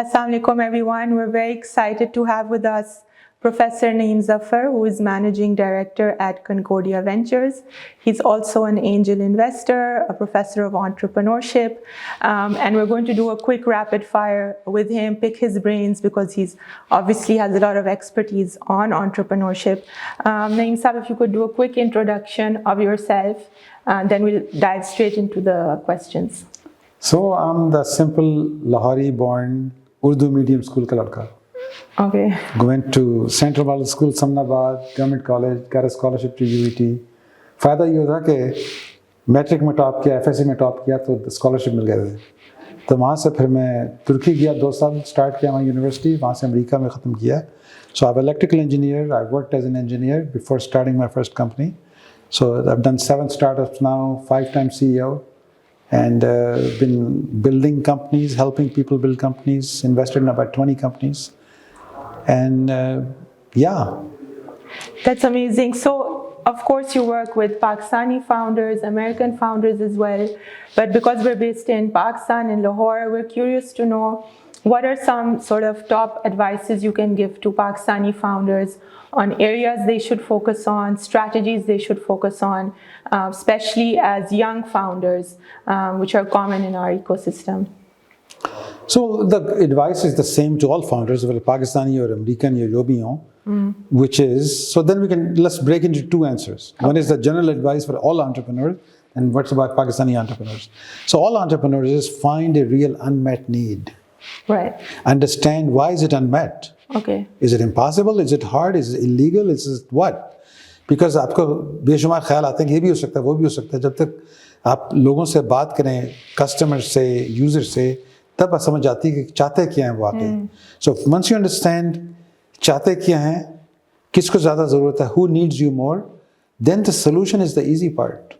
Assalamu alaikum everyone. We're very excited to have with us Professor Naeem Zafar, who is Managing Director at Concordia Ventures. He's also an angel investor, a professor of entrepreneurship, and we're going to do a quick rapid fire with him, pick his brains because he's obviously has a lot of expertise on entrepreneurship. Naeem Sahab, if you could do a quick introduction of yourself, then we'll dive straight into the questions. So I'm the simple Lahori-born Urdu medium school ka ladka. Okay. Went to Central Model School, Samnabad, Government College, got a scholarship to UET. फायदा ये था कि matric में top किया, FSC में top किया तो scholarship मिल गए थे. तो वहाँ से फिर मैं तुर्की गया, 2 साल स्टार्ट किया वहाँ यूनिवर्सिटी, वहाँ से अमेरिका में ख़त्म किया. So I'm an electrical engineer. I worked as an engineer before starting my first company. So I've done 7 startups now, 5-time CEO. And been building companies, helping people build companies, invested in about 20 companies. And yeah. That's amazing. So, of course, you work with Pakistani founders, American founders as well. But because we're based in Pakistan, in Lahore, we're curious to know what are some sort of top advices you can give to Pakistani founders on areas they should focus on, strategies they should focus on, especially as young founders, which are common in our ecosystem. So the advice is the same to all founders, whether Pakistani or American or European, which is, so then let's break into 2 answers. Okay. One is the general advice for all entrepreneurs, and what's about Pakistani entrepreneurs. So all entrepreneurs is find a real unmet need. Right. Understand why is it unmet? Okay. Is it impossible? Is it hard? Is it illegal? Is it what? Because आपको बेशुमार ख्याल आते हैं कि ये भी हो सकता है, वो भी हो सकता है. जब तक आप लोगों से बात करें, कस्टमर से, यूजर से, तब समझ आती है कि चाहते क्या हैं वो आके. So once you understand चाहते क्या हैं, किसको ज़्यादा ज़रूरत है, who needs you more, then the solution is the easy part.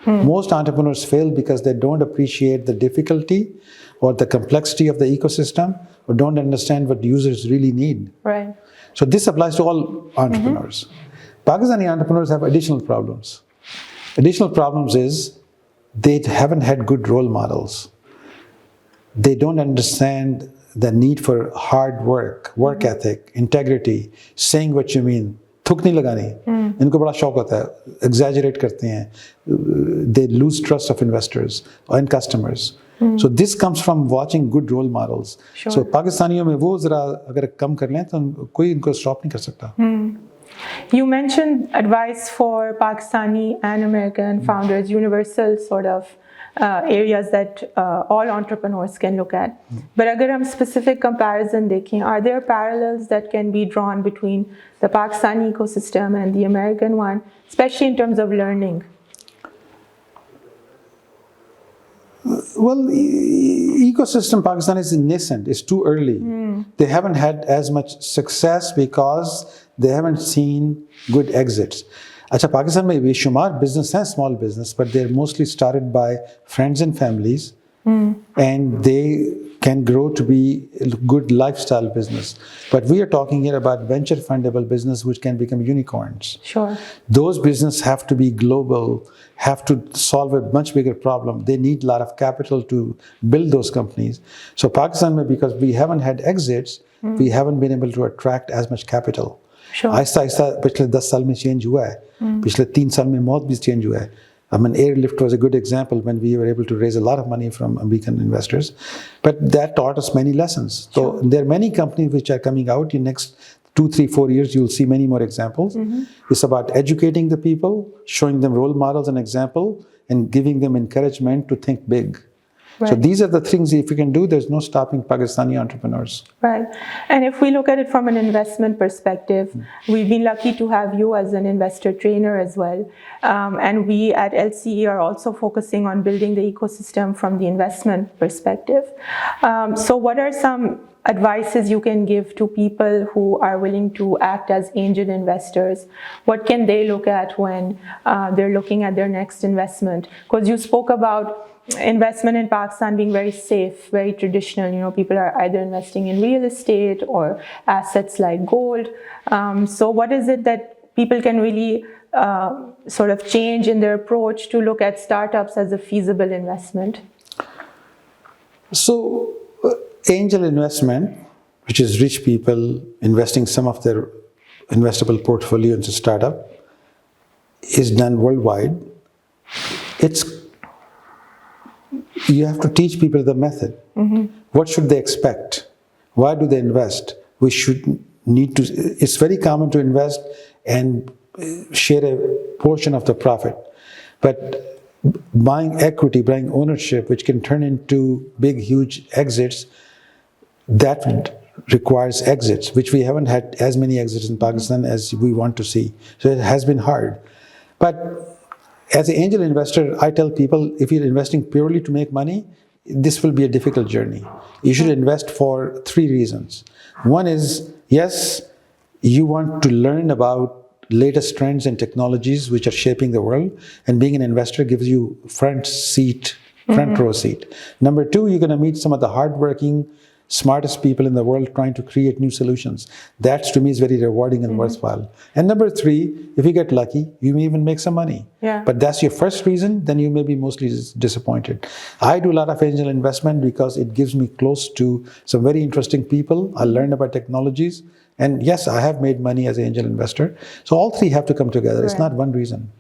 Most entrepreneurs fail because they don't appreciate the difficulty or the complexity of the ecosystem, or don't understand what users really need. Right. So this applies to all entrepreneurs. Pakistani entrepreneurs have additional problems. Additional problems is they haven't had good role models. They don't understand the need for hard work, work ethic, integrity, saying what you mean. थुक नहीं लगानी. इनको बड़ा शौक होता है, exaggerate करते हैं. They lose trust of investors and customers. So this comes from watching good role models. Sure. So पाकिस्तानियों में वो जरा अगर कम कर लें तो कोई इनको stop नहीं कर सकता. You mentioned advice for Pakistani and American founders, universal sort of areas that all entrepreneurs can look at. But agar hum specific comparison dekhein, are there parallels that can be drawn between the Pakistani ecosystem and the American one, especially in terms of learning? Well, ecosystem Pakistan is nascent. It's too early. They haven't had as much success because they haven't seen good exits. अच्छा, पाकिस्तान में बेशुमार business हैं, small business, but they're mostly started by friends and families, and they can grow to be a good lifestyle business. But we are talking here about venture fundable business which can become unicorns. Sure. Those businesses have to be global, have to solve a much bigger problem. They need a lot of capital to build those companies. So Pakistan में, because we haven't had exits, we haven't been able to attract as much capital. Sure. Aahista Aahista पिछले 10 साल में change हुआ है. पिछले 3 साल में बहुत भी चेंज हुआ है. I mean, Airlift was a good example when we were able to raise a lot of money from American investors. But that taught us many lessons. So there are many companies which are coming out in next 2, 3, 4 years. You'll see many more examples. It's about educating the people, showing them role models and example, and giving them encouragement to think big. Right. So these are the things, if you can do, there's no stopping Pakistani entrepreneurs. Right. And if we look at it from an investment perspective, we've been lucky to have you as an investor trainer as well. And we at LCE are also focusing on building the ecosystem from the investment perspective. So what are some advices you can give to people who are willing to act as angel investors? What can they look at when they're looking at their next investment? Because you spoke about investment in Pakistan being very safe, very traditional. You know, people are either investing in real estate or assets like gold. So what is it that people can really sort of change in their approach to look at startups as a feasible investment? So angel investment, which is rich people investing some of their investable portfolio into startup, is done worldwide. You have to teach people the method. What should they expect? Why do they invest? It's very common to invest and share a portion of the profit. But buying equity, buying ownership, which can turn into big, huge exits, that requires exits, which we haven't had as many exits in Pakistan as we want to see. So it has been hard. But as an angel investor, I tell people, if you're investing purely to make money, this will be a difficult journey. You should invest for 3 reasons. One is, yes, you want to learn about latest trends and technologies which are shaping the world, and being an investor gives you front row seat. Number 2, you're going to meet some of the hardworking, smartest people in the world trying to create new solutions. That, to me, is very rewarding and worthwhile. And number 3, if you get lucky, you may even make some money. Yeah. But that's your first reason, then you may be mostly disappointed. I do a lot of angel investment because it gives me close to some very interesting people. I learn about technologies. And yes, I have made money as an angel investor. So all 3 have to come together. It's not one reason.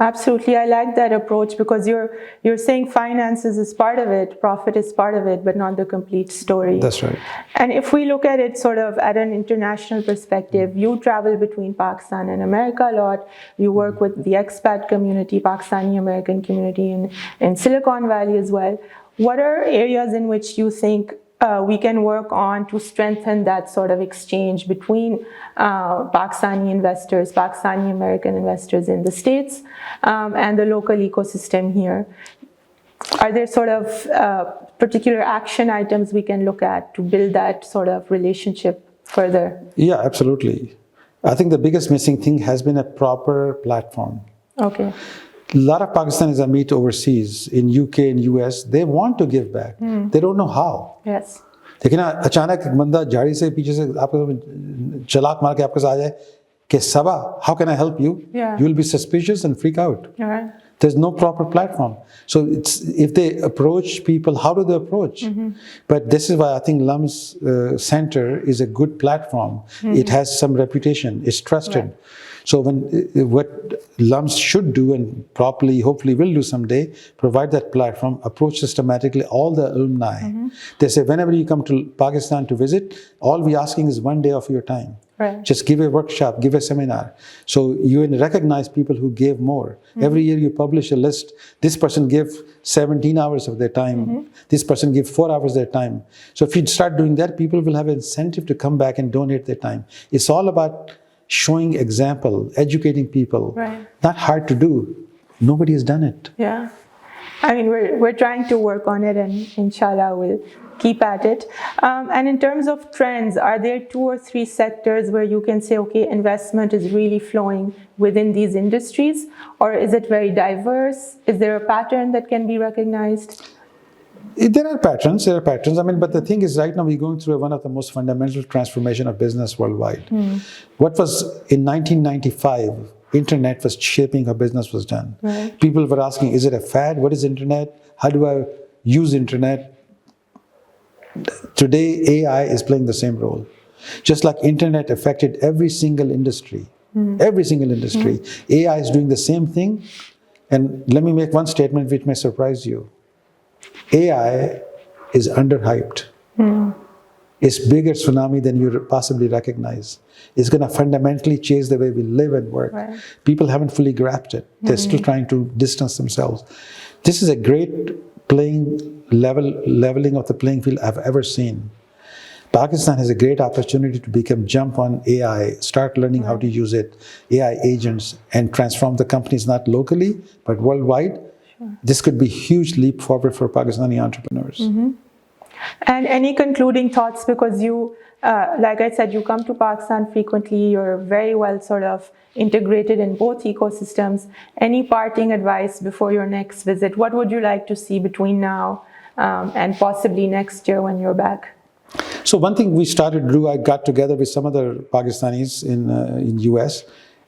Absolutely. I like that approach, because you're saying finances is part of it, profit is part of it, but not the complete story. That's right. And if we look at it sort of at an international perspective, you travel between Pakistan and America a lot. You work with the expat community, Pakistani American community in Silicon Valley as well. What are areas in which you think we can work on to strengthen that sort of exchange between Pakistani investors, Pakistani American investors in the States, and the local ecosystem here? Are there sort of particular action items we can look at to build that sort of relationship further? Yeah, absolutely. I think the biggest missing thing has been a proper platform. Okay. A lot of Pakistanis I meet overseas, in UK and US, they want to give back. They don't know how. Yes. लेकिन अचानक एक बंदा झाड़ी से पीछे से आपको चलाक मार के आपके साथ आ जाए कि Saba, how can I help you? Yeah. You will be suspicious and freak out. All right. There's no proper platform. So if they approach people, how do they approach? But this is why I think LUM's center is a good platform. It has some reputation. It's trusted. Right. So what LUMS should do, and properly, hopefully will do someday, provide that platform, approach systematically all the alumni. They say, whenever you come to Pakistan to visit, all we're asking is 1 day of your time. Right. Just give a workshop, give a seminar. So you recognize people who gave more. Every year you publish a list. This person gave 17 hours of their time. This person gave 4 hours of their time. So if you start doing that, people will have an incentive to come back and donate their time. It's all about showing example, educating people. Right. Not hard to do. Nobody has done it. Yeah. I mean, we're trying to work on it, and inshallah we'll keep at it. And in terms of trends, are there 2 or 3 sectors where you can say, okay, investment is really flowing within these industries? Or is it very diverse? Is there a pattern that can be recognized? There are patterns. I mean, but the thing is, right now we're going through one of the most fundamental transformation of business worldwide. What was in 1995, internet was shaping how business was done. Right. People were asking, is it a fad? What is internet? How do I use internet? Today, AI is playing the same role. Just like internet affected every single industry, every single industry, AI is doing the same thing. And let me make one statement which may surprise you. AI is underhyped. It's bigger tsunami than you possibly recognize. It's going to fundamentally change the way we live and work. Right. People haven't fully grasped it. They're still trying to distance themselves. This is a great leveling of the playing field I've ever seen. Pakistan has a great opportunity to jump on AI, start learning how to use it, AI agents, and transform the companies not locally, but worldwide. This could be a huge leap forward for Pakistani entrepreneurs. And any concluding thoughts, because you, like I said, you come to Pakistan frequently, you're very well sort of integrated in both ecosystems. Any parting advice before your next visit? What would you like to see between now and possibly next year when you're back? So one thing we started to do, I got together with some other Pakistanis in US,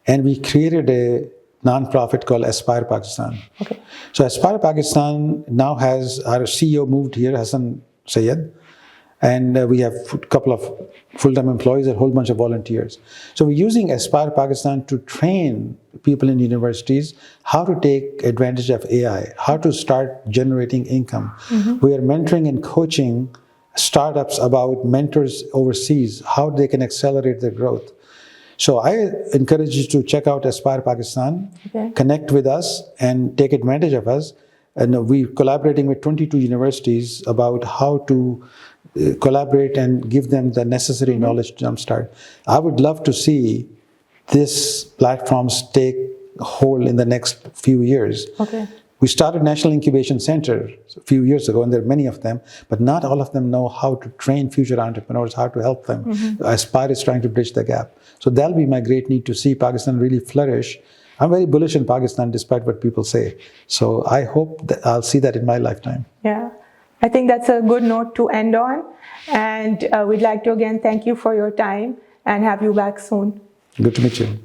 and we created a non-profit called Aspire Pakistan. Okay. So Aspire Pakistan now has, our CEO moved here, Hassan Sayed, And we have a couple of full-time employees and a whole bunch of volunteers. So we're using Aspire Pakistan to train people in universities how to take advantage of AI, how to start generating income. We are mentoring and coaching startups about mentors overseas, how they can accelerate their growth. So I encourage you to check out Aspire Pakistan, connect with us, and take advantage of us. And we're collaborating with 22 universities about how to collaborate and give them the necessary knowledge to jumpstart. I would love to see this platforms take hold in the next few years. Okay. We started National Incubation Center a few years ago, and there are many of them, but not all of them know how to train future entrepreneurs, how to help them. Aspire is trying to bridge the gap. So that'll be my great need to see Pakistan really flourish. I'm very bullish in Pakistan, despite what people say. So I hope that I'll see that in my lifetime. Yeah, I think that's a good note to end on. And we'd like to again thank you for your time and have you back soon. Good to meet you.